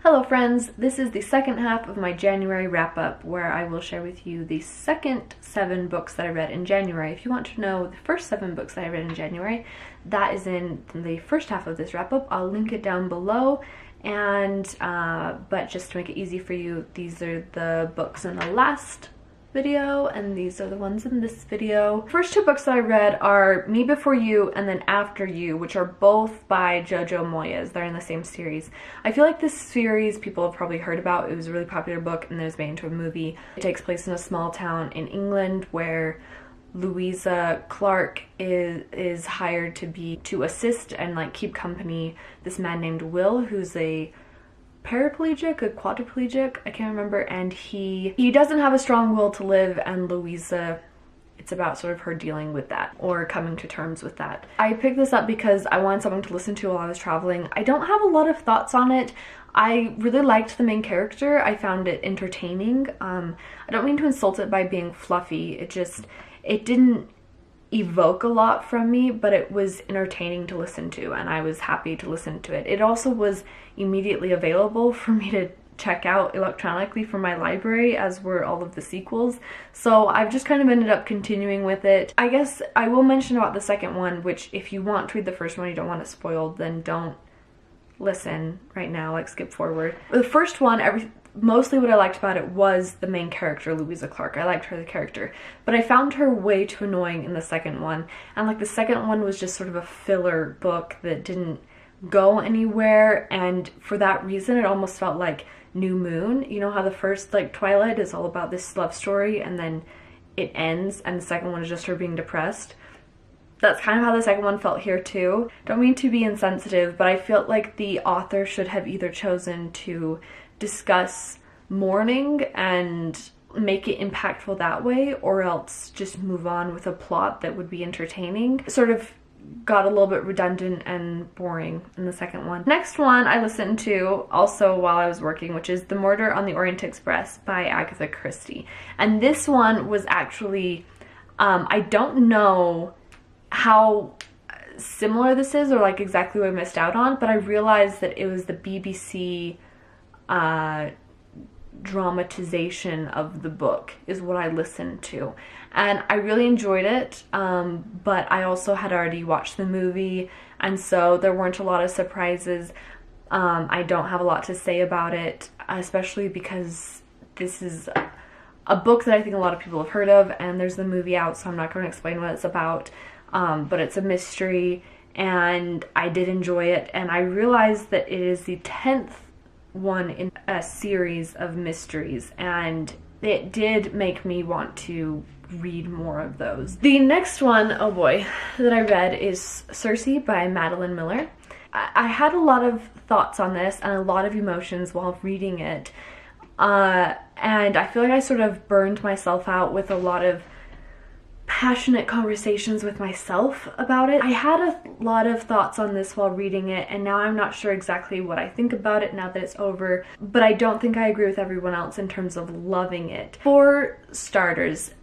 Hello friends, this is the second half of my January wrap-up where I will share with you the second 7 books that I read in January. If you want to know the first 7 books that I read in January, that is in the first half of this wrap-up. I'll link it down below, and but just to make it easy for you, these are the books in the last video and these are the ones in this video. First 2 books that I read are Me Before You and then After You, which are both by Jojo Moyes. They're in the same series. I feel like this series people have probably heard about. It was a really popular book and it was made into a movie. It takes place in a small town in England where Louisa Clark is hired to assist and like keep company this man named Will, who's a paraplegic, a quadriplegic, I can't remember, and he doesn't have a strong will to live, and Louisa, it's about sort of her dealing with that or coming to terms with that. I picked this up because I wanted something to listen to while I was traveling. I don't have a lot of thoughts on it. I really liked the main character. I found it entertaining. I don't mean to insult it by being fluffy. It didn't evoke a lot from me, but it was entertaining to listen to and I was happy to listen to it. It also was immediately available for me to check out electronically from my library, as were all of the sequels, so I've just kind of ended up continuing with it. I guess I will mention about the second one, which if you want to read the first one, you don't want it spoiled, then don't listen right now, like skip forward. The first one, mostly what I liked about it was the main character, Louisa Clark. I liked her, the character, but I found her way too annoying in the second one, and like the second one was just sort of a filler book that didn't go anywhere, and for that reason it almost felt like New Moon. You know how the first like Twilight is all about this love story and then it ends and the second one is just her being depressed? That's kind of how the second one felt here too. Don't mean to be insensitive, but I felt like the author should have either chosen to discuss mourning and make it impactful that way, or else just move on with a plot that would be entertaining. It sort of got a little bit redundant and boring in the second one. Next one I listened to also while I was working, which is The Mortar on the Orient Express by Agatha Christie. And this one was actually, I don't know how similar this is or like exactly what I missed out on, but I realized that it was the BBC dramatization of the book is what I listened to, and I really enjoyed it, but I also had already watched the movie, and so there weren't a lot of surprises. I don't have a lot to say about it, especially because this is a book that I think a lot of people have heard of, and there's the movie out, so I'm not going to explain what it's about, but it's a mystery, and I did enjoy it, and I realized that it is the 10th one in a series of mysteries, and it did make me want to read more of those. The next one, oh boy, that I read is Circe by Madeline Miller. I had a lot of thoughts on this and a lot of emotions while reading it, and I feel like I sort of burned myself out with a lot of passionate conversations with myself about it. I had a lot of thoughts on this while reading it, and now I'm not sure exactly what I think about it now that it's over, but I don't think I agree with everyone else in terms of loving it. For starters,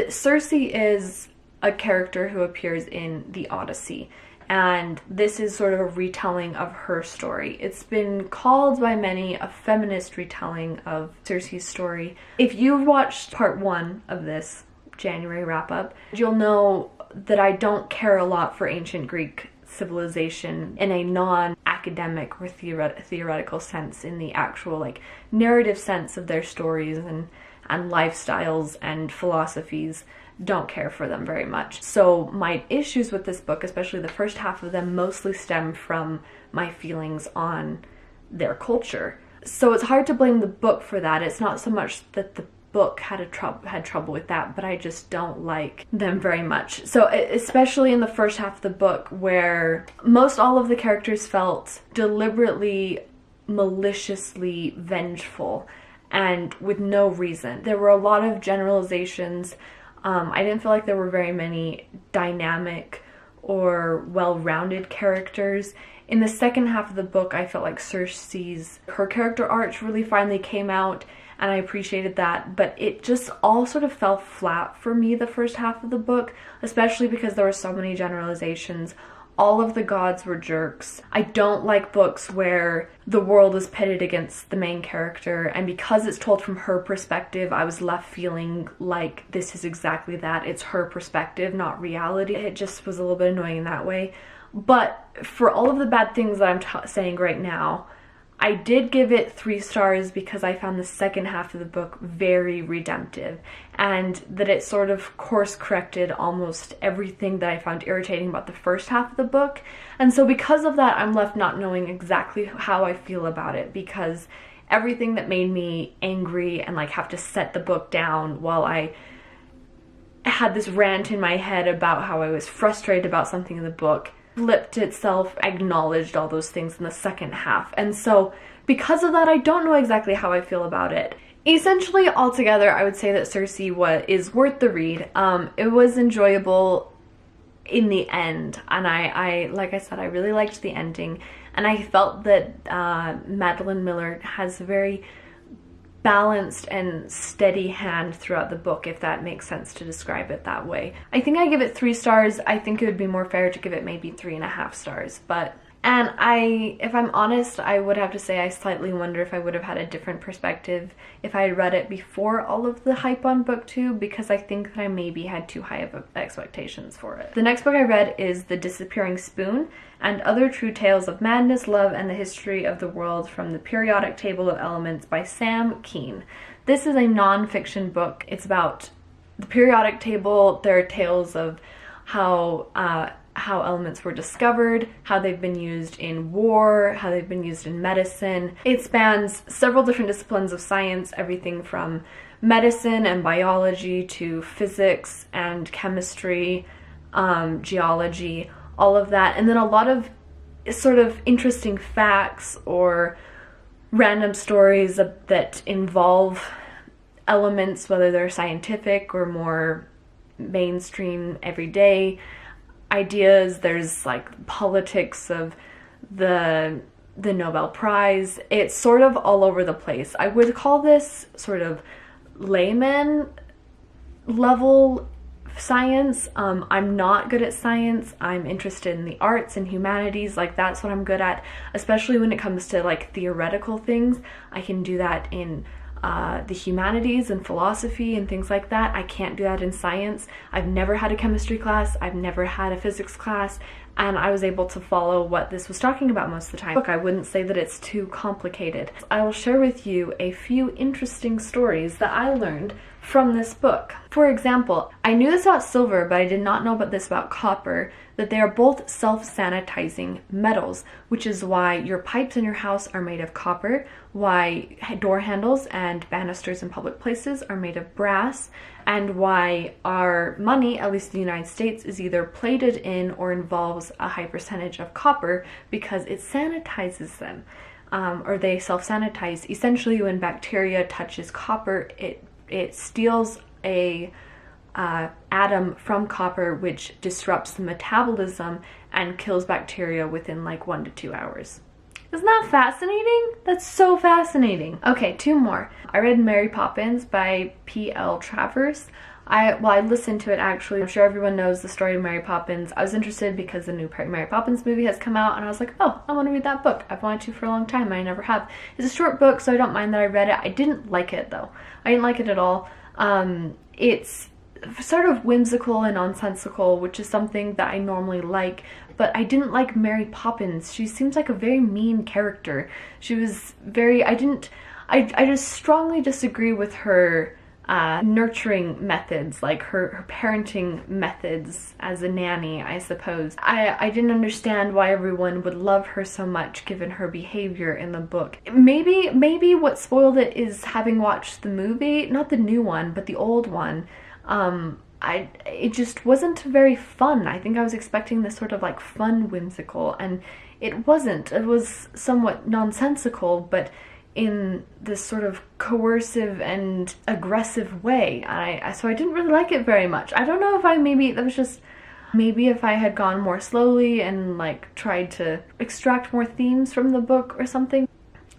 Circe is a character who appears in the Odyssey, and this is sort of a retelling of her story. It's been called by many a feminist retelling of Circe's story. If you've watched part 1 of this January wrap-up, you'll know that I don't care a lot for ancient Greek civilization in a non-academic or theoretical sense, in the actual like narrative sense of their stories and lifestyles and philosophies. Don't care for them very much. So my issues with this book, especially the first half of them, mostly stem from my feelings on their culture. So it's hard to blame the book for that. It's not so much that the book had trouble with that, but I just don't like them very much. So especially in the first half of the book, where most all of the characters felt deliberately, maliciously vengeful and with no reason. There were a lot of generalizations. I didn't feel like there were very many dynamic or well-rounded characters. In the second half of the book, I felt like her character arc really finally came out, and I appreciated that, but it just all sort of fell flat for me the first half of the book, especially because there were so many generalizations All of the gods were jerks. I don't like books where the world is pitted against the main character, and because it's told from her perspective, I was left feeling like this is exactly that. It's her perspective, not reality. It just was a little bit annoying in that way. But for all of the bad things that I'm saying right now, I did give it 3 stars because I found the second half of the book very redemptive, and that it sort of course corrected almost everything that I found irritating about the first half of the book. And so because of that, I'm left not knowing exactly how I feel about it, because everything that made me angry and like have to set the book down while I had this rant in my head about how I was frustrated about something in the book flipped itself, acknowledged all those things in the second half. And so because of that, I don't know exactly how I feel about it. Essentially, altogether, I would say that Circe is worth the read. It was enjoyable in the end, and I like I said, I really liked the ending, and I felt that Madeline Miller has a very balanced and steady hand throughout the book, if that makes sense to describe it that way. I think I give it 3 stars. I think it would be more fair to give it maybe 3.5 stars, and if I'm honest, I would have to say I slightly wonder if I would have had a different perspective if I had read it before all of the hype on book 2, because I think that I maybe had too high of expectations for it. The next book I read is The Disappearing Spoon and Other True Tales of Madness, Love, and the History of the World from the Periodic Table of Elements by Sam Keene. This is a non-fiction book. It's about the periodic table. There are tales of how elements were discovered, how they've been used in war, how they've been used in medicine. It spans several different disciplines of science, everything from medicine and biology to physics and chemistry, geology, all of that. And then a lot of sort of interesting facts or random stories that involve elements, whether they're scientific or more mainstream everyday ideas. There's like politics of the Nobel Prize. It's sort of all over the place. I would call this sort of layman level science. I'm not good at science. I'm interested in the arts and humanities. Like, that's what I'm good at, especially when it comes to like theoretical things. I can do that in the humanities and philosophy and things like that. I can't do that in science. I've never had a chemistry class. I've never had a physics class, and I was able to follow what this was talking about most of the time. Look, I wouldn't say that it's too complicated. I will share with you a few interesting stories that I learned from this book. For example, I knew this about silver, but I did not know about this about copper, that they are both self-sanitizing metals, which is why your pipes in your house are made of copper, why door handles and banisters in public places are made of brass, and why our money, at least in the United States, is either plated in or involves a high percentage of copper because it sanitizes them, or they self-sanitize. Essentially, when bacteria touches copper, it steals a atom from copper, which disrupts the metabolism and kills bacteria within like 1 to 2 hours. Isn't that fascinating? That's so fascinating. Okay, 2 more. I read Mary Poppins by P.L. Travers. I listened to it actually. I'm sure everyone knows the story of Mary Poppins. I was interested because the new Mary Poppins movie has come out, and I was like, oh, I want to read that book. I've wanted to for a long time, and I never have. It's a short book, so I don't mind that I read it. I didn't like it though. I didn't like it at all. It's sort of whimsical and nonsensical, which is something that I normally like, but I didn't like Mary Poppins. She seems like a very mean character. She was very, I just strongly disagree with her nurturing methods, like her parenting methods as a nanny, I suppose. I didn't understand why everyone would love her so much given her behavior in the book. Maybe what spoiled it is having watched the movie, not the new one, but the old one. It just wasn't very fun. I think I was expecting this sort of like fun whimsical, and it wasn't. It was somewhat nonsensical, but in this sort of coercive and aggressive way. So I didn't really like it very much. I don't know if maybe if I had gone more slowly and like tried to extract more themes from the book or something.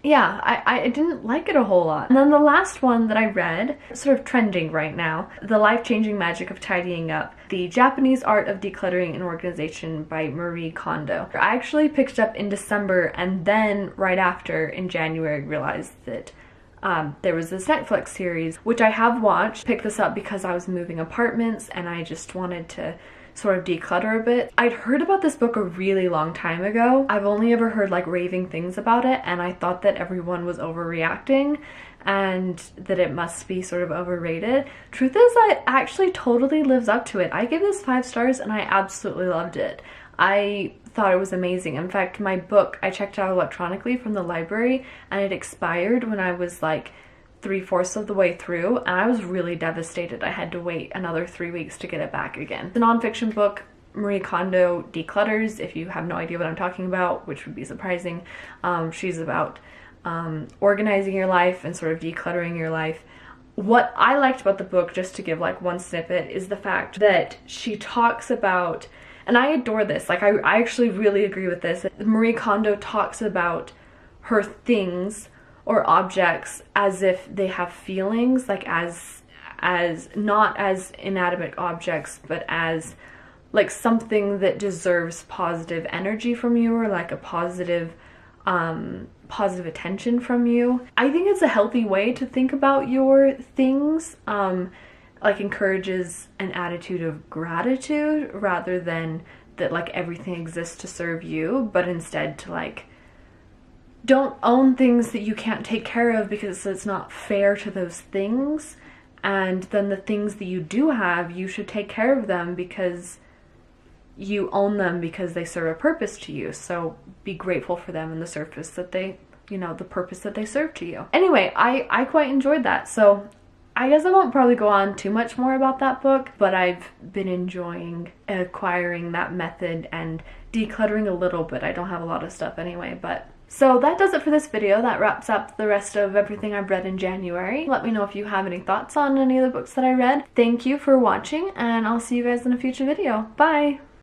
yeah, I didn't like it a whole lot. And then the last one that I read, sort of trending right now, The Life-Changing Magic of Tidying Up, The Japanese Art of Decluttering and Organization by Marie Kondo. I actually picked it up in December, and then right after, in January, realized that there was this Netflix series, which I have watched. Picked this up because I was moving apartments and I just wanted to sort of declutter a bit. I'd heard about this book a really long time ago. I've only ever heard like raving things about it, and I thought that everyone was overreacting and that it must be sort of overrated. Truth is, it actually totally lives up to it. I give this 5 stars and I absolutely loved it. I thought it was amazing. In fact, my book, I checked out electronically from the library and it expired when I was like 3/4 of the way through, and I was really devastated. I had to wait another 3 weeks to get it back again. It's a nonfiction book, Marie Kondo Declutters, if you have no idea what I'm talking about, which would be surprising. She's about organizing your life and sort of decluttering your life. What I liked about the book, just to give like one snippet, is the fact that she talks about, and I adore this, like I actually really agree with this, Marie Kondo talks about her things or objects as if they have feelings, like as not as inanimate objects, but as like something that deserves positive energy from you, or like a positive positive attention from you. I think it's a healthy way to think about your things, like encourages an attitude of gratitude rather than that like everything exists to serve you, but instead to like, don't own things that you can't take care of because it's not fair to those things. And then the things that you do have, you should take care of them because you own them, because they serve a purpose to you. So be grateful for them and the service that they, you know, the purpose that they serve to you. Anyway, I quite enjoyed that. So I guess I won't probably go on too much more about that book, but I've been enjoying acquiring that method and decluttering a little bit. I don't have a lot of stuff anyway, but so that does it for this video. That wraps up the rest of everything I've read in January. Let me know if you have any thoughts on any of the books that I read. Thank you for watching, and I'll see you guys in a future video. Bye!